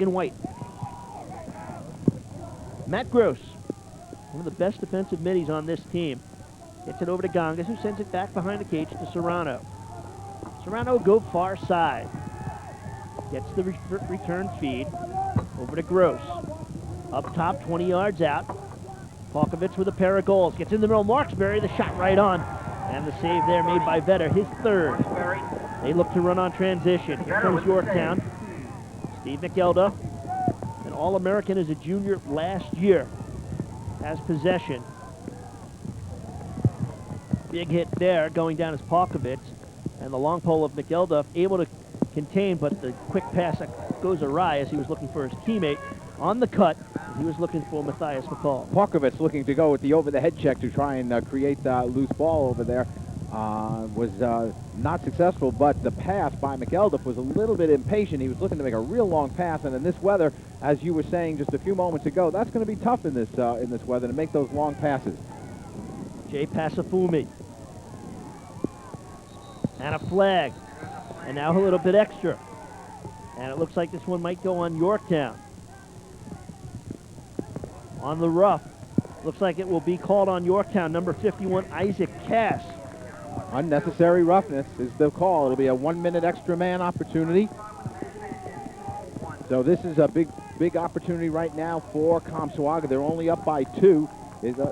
and white. Matt Gross, one of the best defensive middies on this team, gets it over to Gongas, who sends it back behind the cage to Serrano. Serrano go far side. Gets the return feed over to Gross. Up top, 20 yards out. Palkovich with a pair of goals. Gets in the middle. Marksberry, the shot right on. And the save there made by Vetter, his third. They look to run on transition. Here comes Yorktown. Steve McElduff, an All-American as a junior last year, has possession. Big hit there, going down as Palkovich. And the long pole of McElduff able to contain, but the quick pass goes awry as he was looking for his teammate. On the cut, he was looking for Matthias McCall. Palkovich looking to go with the over-the-head check to try and create that loose ball over there. Was not successful, but the pass by McElduff was a little bit impatient. He was looking to make a real long pass, and in this weather, as you were saying just a few moments ago, that's going to be tough in this weather to make those long passes. Jay Pasafumi. And a flag. And now a little bit extra. And it looks like this one might go on Yorktown. On the rough. Looks like it will be called on Yorktown. Number 51, Isaac Cass. Unnecessary roughness is the call. It'll be a 1-minute extra man opportunity. So this is a big opportunity right now for Comsewogue. They're only up by 2.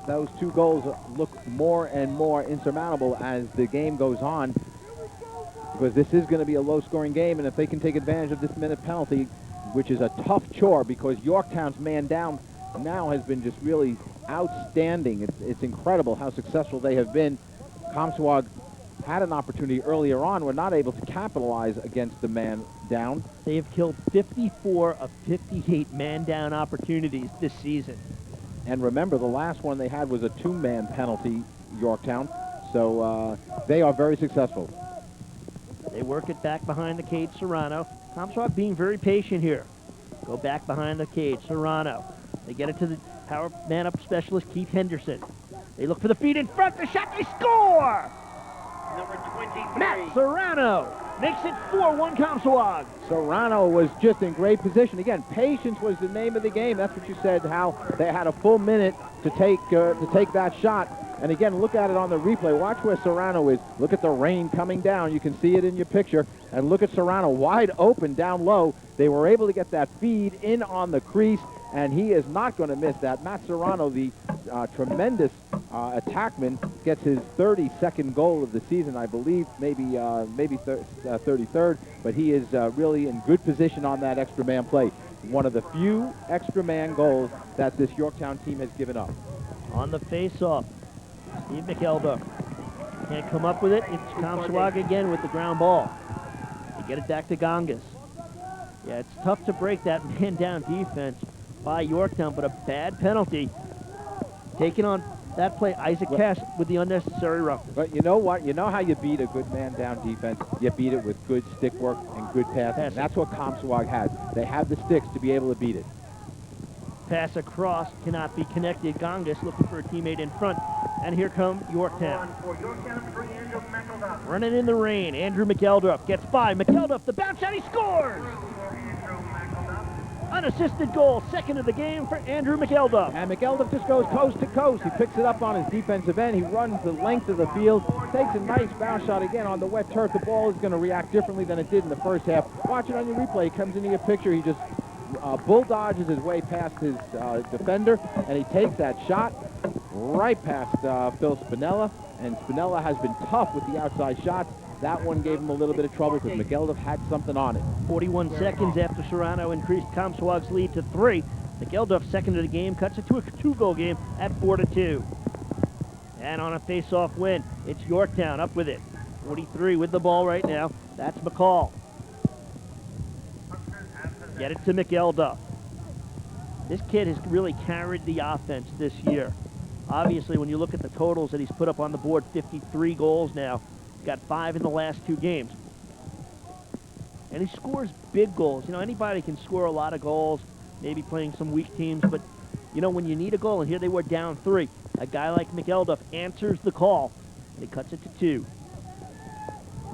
Those 2 goals look more and more insurmountable as the game goes on, because this is going to be a low-scoring game, and if they can take advantage of this minute penalty, which is a tough chore because Yorktown's man down now has been just really outstanding. It's incredible how successful they have been. Comsewogue had an opportunity earlier on, were not able to capitalize against the man down. They have killed 54 of 58 man-down opportunities this season. And remember, the last one they had was a 2-man penalty, Yorktown, so they are very successful. They work it back behind the cage, Serrano. Comsewogue being very patient here. Go back behind the cage, Serrano. They get it to the power man-up specialist, Keith Henderson. They look for the feed in front, the shot, they score! Number 23. Matt Serrano makes it 4-1 Comsewogue. Serrano was just in great position. Again, patience was the name of the game. That's what you said, how they had a full minute to take that shot. And again, look at it on the replay. Watch where Serrano is. Look at the rain coming down. You can see it in your picture. And look at Serrano wide open down low. They were able to get that feed in on the crease, and he is not going to miss that. Matt Serrano, the tremendous attackman, gets his 32nd goal of the season, I believe, maybe 33rd, but he is really in good position on that extra man play. One of the few extra man goals that this Yorktown team has given up. On the face-off, Steve McElduff can't come up with it. It's Comsewogue again with the ground ball. They get it back to Gongas. Yeah, it's tough to break that man-down defense by Yorktown, but a bad penalty. Taking on that play, Isaac Cass with the unnecessary roughness. But you know what? You know how you beat a good man-down defense? You beat it with good stick work and good passing. That's what Comsewogue has. They have the sticks to be able to beat it. Pass across cannot be connected. Gongas looking for a teammate in front. And here come Yorktown. Running in the rain, Andrew McElduff gets by. McElduff, the bounce shot, he scores! Unassisted goal, second of the game for Andrew McElduff. And McElduff just goes coast to coast. He picks it up on his defensive end. He runs the length of the field, takes a nice bounce shot again on the wet turf. The ball is going to react differently than it did in the first half. Watch it on your replay. He comes into your picture. He just bulldodges his way past his defender, and he takes that shot right past Phil Spinella. And Spinella has been tough with the outside shots. That one gave him a little bit of trouble because McElduff had something on it. 41 seconds after Serrano increased Comsewogue's lead to 3. McElduff, second of the game, cuts it to a 2-goal game at 4-2. And on a face-off win, it's Yorktown up with it. 43 with the ball right now. That's McCall. Get it to McElduff. This kid has really carried the offense this year. Obviously, when you look at the totals that he's put up on the board, 53 goals now. Got 5 in the last 2 games. And he scores big goals. You know, anybody can score a lot of goals, maybe playing some weak teams, but, you know, when you need a goal, and here they were down 3, a guy like McElduff answers the call, and he cuts it to 2.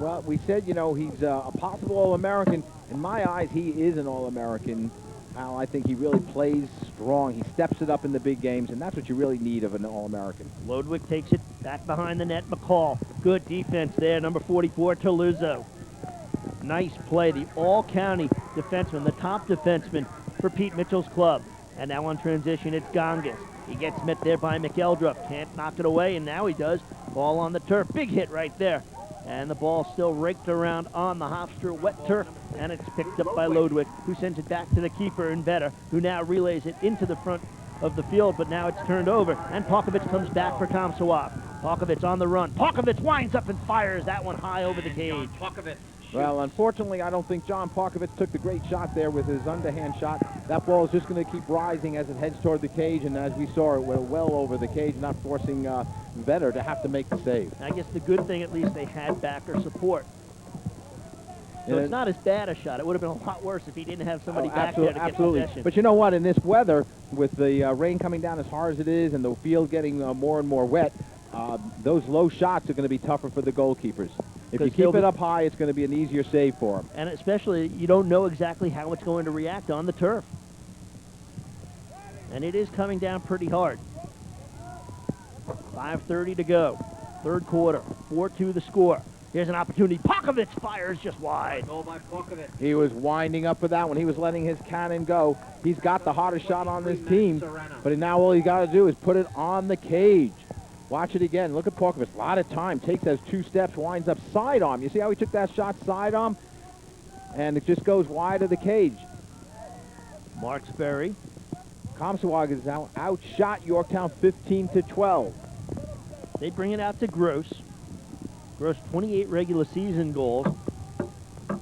Well, we said, you know, he's a possible All-American. In my eyes, he is an All-American How I think he really plays strong. He steps it up in the big games, and that's what you really need of an All-American. Lodwick takes it back behind the net. McCall, good defense there. Number 44, Toluzzo. Nice play. The all-county defenseman, the top defenseman for Pete Mitchell's club. And now on transition, it's Gongas. He gets met there by McEldrup. Can't knock it away, and now he does. Ball on the turf. Big hit right there. And the ball still raked around on the Hofstra wet turf, and it's picked up by Lodwick, who sends it back to the keeper and Vetter, who now relays it into the front of the field, but now it's turned over, and Palkovich comes back for Comsewogue. Palkovich on the run. Palkovich winds up and fires that one high over the cage. Well, unfortunately, I don't think John Palkovich took the great shot there with his underhand shot. That ball is just going to keep rising as it heads toward the cage, and as we saw, it went well over the cage, not forcing Vetter to have to make the save. I guess the good thing, at least, they had backer support. So it's not as bad a shot. It would have been a lot worse if he didn't have somebody back there to get possession. But you know what? In this weather, with the rain coming down as hard as it is and the field getting more and more wet, those low shots are going to be tougher for the goalkeepers. If you keep it up high, it's going to be an easier save for them. And especially, you don't know exactly how it's going to react on the turf. And it is coming down pretty hard. 5:30 to go. Third quarter. 4-2 the score. Here's an opportunity. Palkovich fires just wide. Goal by Palkovich. He was winding up for that one. He was letting his cannon go. He's got the hottest shot on this team. But now all you got to do is put it on the cage. Watch it again. Look at Palkovich. A lot of time. Takes those 2 steps, winds up side arm. You see how he took that shot side arm? And it just goes wide of the cage. Marksbury. Comsewogue is now outshot Yorktown 15-12. They bring it out to Gross. Gross 28 regular season goals. And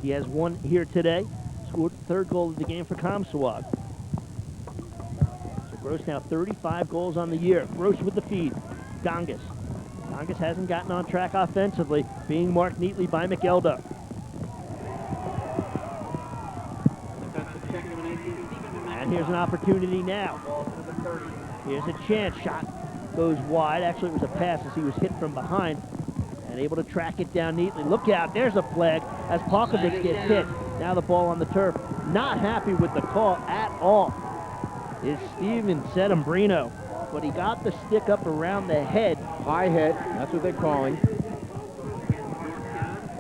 he has one here today. Scored the 3rd goal of the game for Comsewogue. So Gross now 35 goals on the year. Gross with the feed. Gongas. Gongas hasn't gotten on track offensively, being marked neatly by McEldup. And here's an opportunity now. Here's a chance. Shot goes wide. Actually, it was a pass as he was hit from behind and able to track it down neatly. Look out. There's a flag as Palkovich gets hit. Now the ball on the turf. Not happy with the call at all is Steven Sedembrino, but he got the stick up around the head. High hit. That's what they're calling.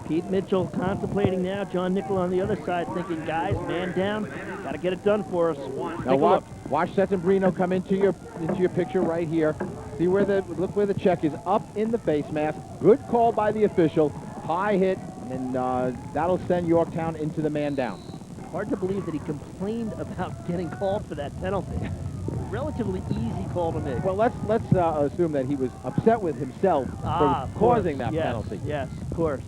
Pete Mitchell contemplating now. John Nickel on the other side thinking, guys, man down. Got to get it done for us. Now watch Sedembrino come into your picture right here. See where look where the check is, up in the face mask. Good call by the official. High hit, and that'll send Yorktown into the man down. Hard to believe that he complained about getting called for that penalty. Relatively easy call to make. Well, let's assume that he was upset with himself for causing that penalty. Yes, of course.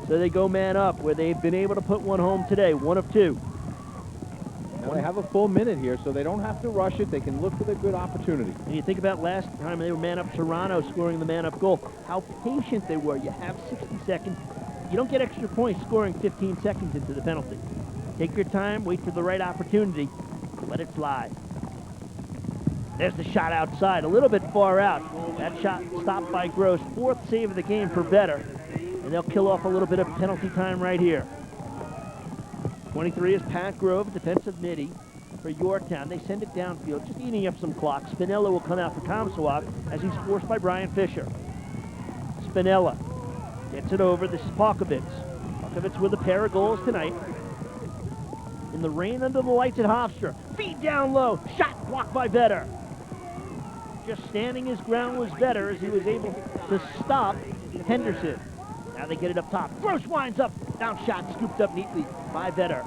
So they go man up, where they've been able to put one home today, 1 of 2. Now they have a full minute here, so they don't have to rush it. They can look for the good opportunity. And you think about last time they were man up, Toronto scoring the man up goal. How patient they were. You have 60 seconds. You don't get extra points scoring 15 seconds into the penalty. Take your time, wait for the right opportunity, let it fly. There's the shot outside, a little bit far out. That shot stopped by Gross. 4th save of the game for Vetter. And they'll kill off a little bit of penalty time right here. 23 is Pat Grove, defensive midi for Yorktown. They send it downfield, just eating up some clock. Spinella will come out for Comsewogue as he's forced by Brian Fisher. Spinella gets it over. This is Palkovich. Palkovich with a pair of goals tonight. In the rain under the lights at Hofstra. Feed down low. Shot blocked by Vetter. Just standing his ground was Vetter as he was able to stop Henderson. Now they get it up top. Gross winds up. Down shot scooped up neatly by Vetter.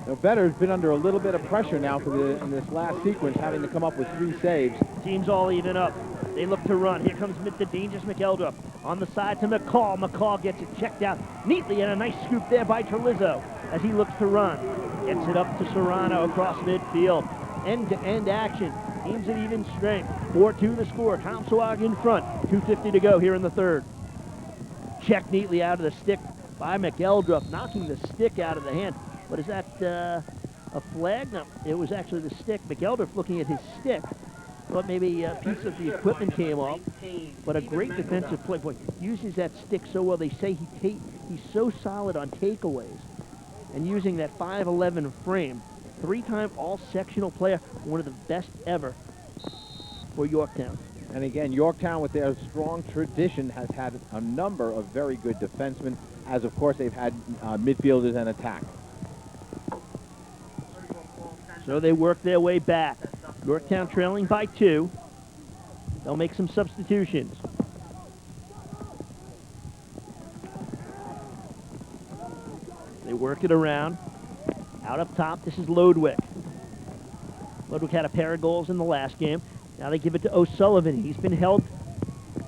Now Vetter's been under a little bit of pressure now in this last sequence, having to come up with 3 saves. Team's all even up. They look to run. Here comes the dangerous McEldrup. On the side to McCall. McCall gets it checked out neatly, and a nice scoop there by Terlizzo as he looks to run. Gets it up to Serrano across midfield. End-to-end action. Teams at even strength. 4-2 the score. Comsewogue in front. 2:50 to go here in the 3rd. Checked neatly out of the stick by McEldrup, knocking the stick out of the hand. What is that, a flag? No, it was actually the stick. McEldrup looking at his stick. Thought maybe a piece of the equipment came off. But a great defensive play. Boy, uses that stick so well. They say he's so solid on takeaways. and using that 5'11" frame. Three-time all-sectional player, one of the best ever for Yorktown. And again, Yorktown, with their strong tradition, has had a number of very good defensemen, as of course they've had midfielders and attack. So they work their way back. Yorktown trailing by 2. They'll make some substitutions. They work it around. Out up top, this is Lodwick. Lodwick had a pair of goals in the last game. Now they give it to O'Sullivan. He's been held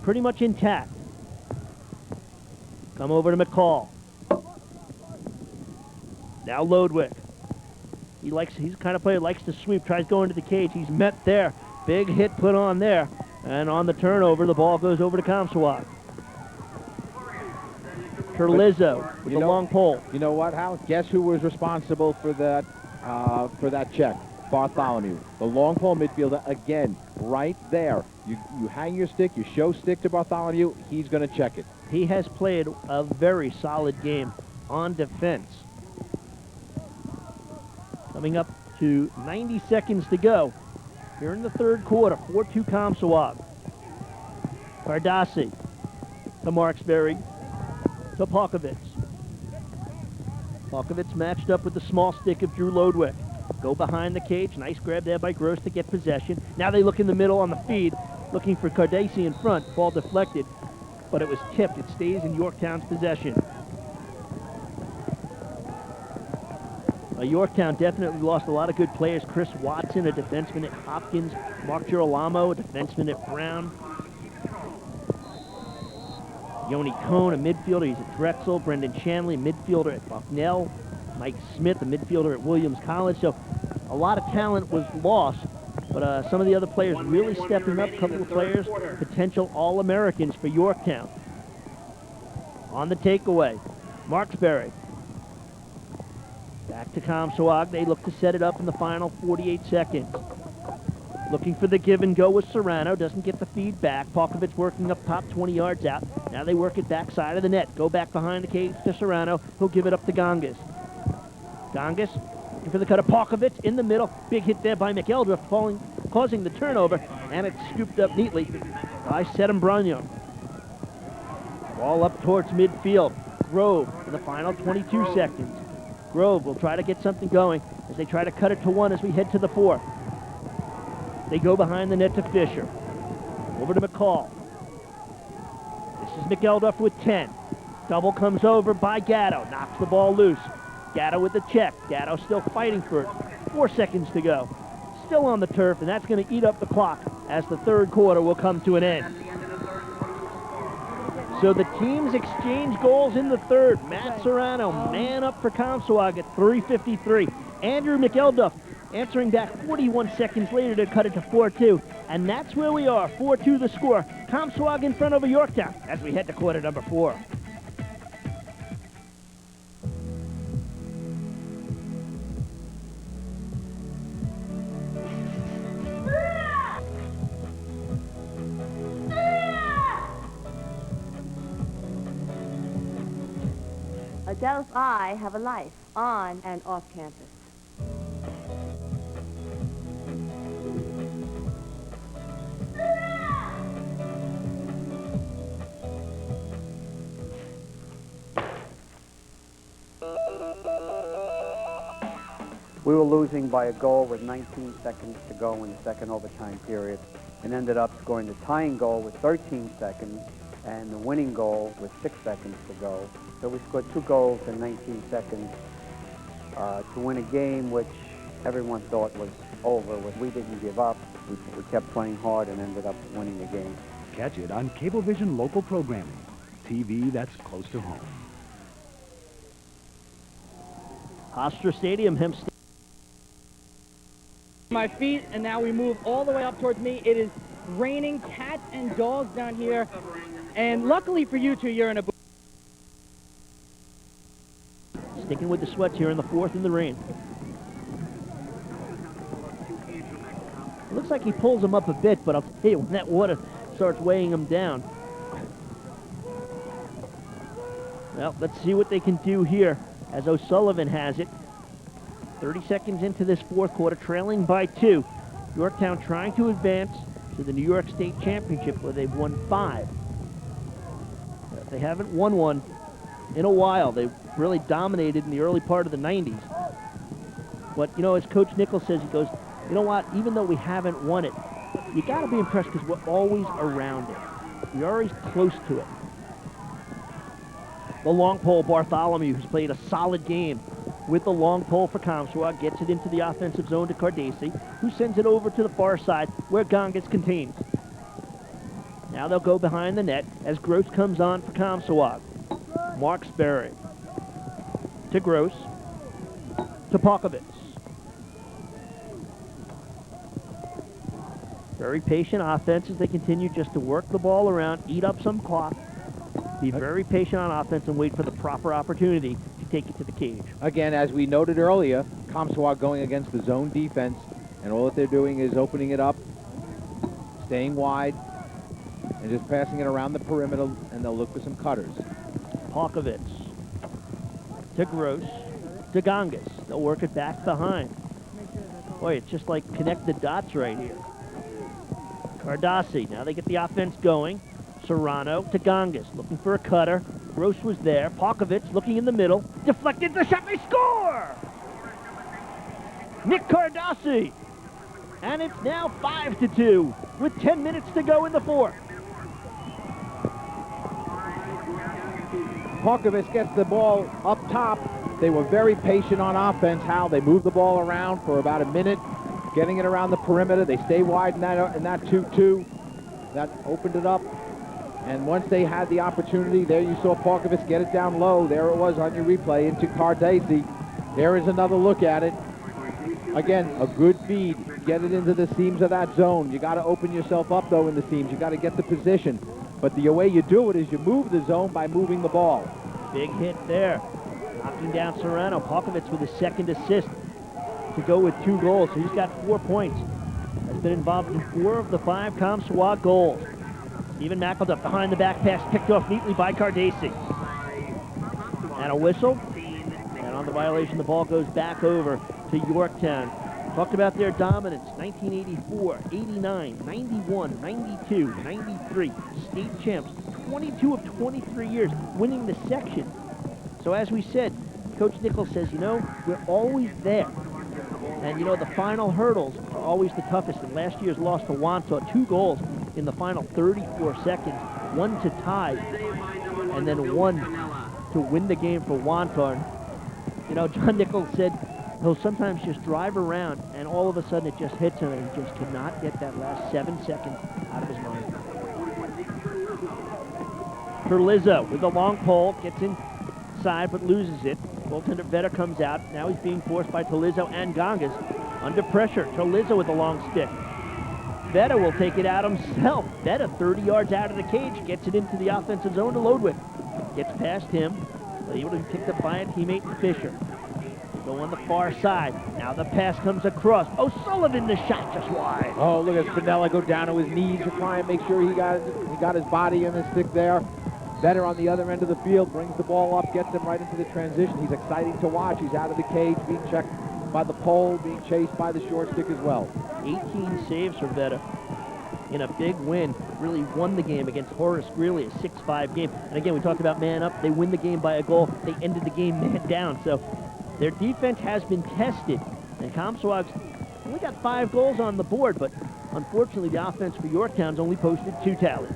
pretty much intact. Come over to McCall. Now Lodwick. He's the kind of player who likes to sweep, tries going to the cage. He's met there. Big hit put on there. And on the turnover, the ball goes over to Comsewogue. Terlizzo with the long pole. You know what, Hal? Guess who was responsible for that check? Bartholomew, the long pole midfielder, again, right there. You hang your stick, you show stick to Bartholomew, he's going to check it. He has played a very solid game on defense. Coming up to 90 seconds to go here in the third quarter. 4-2 Comsewogue. Cardassi to Marksberry to Polkovitz. Polkovitz matched up with the small stick of Drew Lodwick. Go behind the cage. Nice grab there by Gross to get possession. Now they look in the middle on the feed, looking for Cardassi in front. Ball deflected, but it was tipped. It stays in Yorktown's possession. Yorktown definitely lost a lot of good players. Chris Watson, a defenseman at Hopkins. Mark Girolamo, a defenseman at Brown. Yoni Cohn, a midfielder. He's at Drexel. Brendan Shanley, a midfielder at Bucknell. Mike Smith, a midfielder at Williams College. So a lot of talent was lost, but some of the other players really stepping up. A couple of players, potential All-Americans for Yorktown. On the takeaway, Marksberry. Back to Comsewogue. They look to set it up in the final 48 seconds. Looking for the give and go with Serrano. Doesn't get the feed back. Polkovitz working up top, 20 yards out. Now they work it back side of the net. Go back behind the cage to Serrano. He'll give it up to Gongas. Gongas looking for the cut of Polkovitz in the middle. Big hit there by McElder, causing the turnover. And it's scooped up neatly by Sedem Brunyon. Ball up towards midfield. Grove in the final 22 seconds. Grove will try to get something going as they try to cut it to 1 as we head to the 4th. They go behind the net to Fisher. Over to McCall. This is McElduff with 10. Double comes over by Gatto. Knocks the ball loose. Gatto with the check. Gatto still fighting for it. 4 seconds to go. Still on the turf, and that's going to eat up the clock as the third quarter will come to an end. So the teams exchange goals in the third. Matt Serrano, man up for Comsewogue at 3:53. Andrew McElduff answering back 41 seconds later to cut it to 4-2. And that's where we are, 4-2 the score. Comsewogue in front over Yorktown as we head to quarter number 4. Adults I have a life on and off campus. We were losing by a goal with 19 seconds to go in the second overtime period and ended up scoring the tying goal with 13 seconds and the winning goal with 6 seconds to go. So we scored 2 goals in 19 seconds to win a game which everyone thought was over. We didn't give up. We kept playing hard and ended up winning the game. Catch it on Cablevision local programming. TV that's close to home. Hofstra Stadium, Hempstead. My feet, and now we move all the way up towards me. It is raining cats and dogs down here, and luckily for you two, you're in a booth. Sticking with the sweats here in the 4th in the rain. It looks like he pulls him up a bit, but I'll tell you, when that water starts weighing him down. Well, let's see what they can do here. as O'Sullivan has it. 30 seconds into this fourth quarter, trailing by 2. Yorktown trying to advance to the New York State Championship where they've won 5. They haven't won one in a while. They really dominated in the early part of the 90s. But, you know, as Coach Nichols says, he goes, you know what, even though we haven't won it, you got to be impressed because we're always around it. We're always close to it. The long pole, Bartholomew, who's played a solid game with the long pole for Comsewogue, gets it into the offensive zone to Cardesi, who sends it over to the far side where Gongas contains. Now they'll go behind the net as Gross comes on for Comsewogue. Marksberry to Gross to Pokovitz. Very patient offense as they continue just to work the ball around, eat up some clock, be very patient on offense, and wait for the proper opportunity to take it to the cage. Again, as we noted earlier, Comsewogue going against the zone defense, and all that they're doing is opening it up, staying wide, and just passing it around the perimeter, and they'll look for some cutters. Pokovitz to Gross to Gongas. They'll work it back behind. Boy, it's just like connect the dots right here. Cardasi, now they get the offense going. Serrano to Gongas, looking for a cutter. Gross was there. Pokovitz looking in the middle. Deflected the shot, they score! Nick Cardasi. And it's now 5-2 with 10 minutes to go in the fourth. Pokovitz gets the ball up top. They were very patient on offense, Hal. They moved the ball around for about a minute, getting it around the perimeter. They stay wide in that 2-2. That opened it up. And once they had the opportunity, there you saw Pokovitz get it down low. There it was on your replay into Cardesi. There is another look at it. Again, a good feed. Get it into the seams of that zone. You got to open yourself up, though, in the seams. You got to get the position. But the way you do it is you move the zone by moving the ball. Big hit there. Knocking down Serrano. Pokovitz with his second assist to go with 2 goals. So he's got 4 points. Has been involved in 4 of the 5 Comsewogue goals. Stephen McElduff behind the back pass, picked off neatly by Cardesi. And a whistle. And on the violation, the ball goes back over to Yorktown. Talked about their dominance, 1984, 89, 91, 92, 93. State champs, 22 of 23 years, winning the section. So as we said, Coach Nichols says, you know, we're always there. And, you know, the final hurdles are always the toughest. And last year's loss to Wantagh, 2 goals in the final 34 seconds, 1 to tie, and then 1 to win the game for Wantagh. You know, John Nichols said he'll sometimes just drive around, and all of a sudden it just hits him, and he just cannot get that last 7 seconds out of his mind. Terlizzo with the long pole, gets inside but loses it. Goaltender Vedder comes out. Now he's being forced by Terlizzo and Gongas. Under pressure, Terlizzo with the long stick. Vedder will take it out himself. Vedder 30 yards out of the cage, gets it into the offensive zone to Lodwick. Gets past him, but able to be picked up by a teammate, Fisher. Go on the far side. Now the pass comes across. O'Sullivan, the shot just wide. Oh, look at Spinella go down to his knees to try and make sure he got his body in the stick there. Vedder on the other end of the field, brings the ball up, gets him right into the transition. He's exciting to watch. He's out of the cage, being checked by the pole, being chased by the short stick as well. 18 saves for Vedder in a big win. Really won the game against Horace Greeley, a 6-5 game. And again, we talked about man up. They win the game by a goal. They ended the game man down. So their defense has been tested. And Comsewogue's only got 5 goals on the board, but unfortunately the offense for Yorktown's only posted 2 tallies.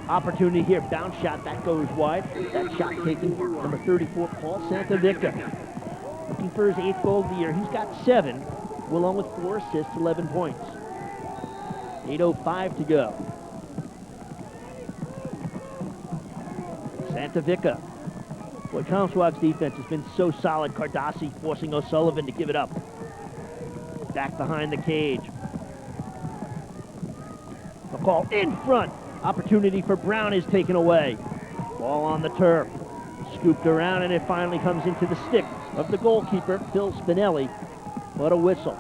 Opportunity here, bounce shot, that goes wide. That shot taken, number 34, Paul Santavica. Looking for his 8th goal of the year. He's got 7, along with 4 assists, 11 points. 8:05 to go. Santavica. Boy, Comsewogue's defense has been so solid. Cardasi forcing O'Sullivan to give it up. Back behind the cage. The call in front. Opportunity for Brown is taken away. Ball on the turf. Scooped around, and it finally comes into the stick of the goalkeeper, Phil Spinelli. What a whistle.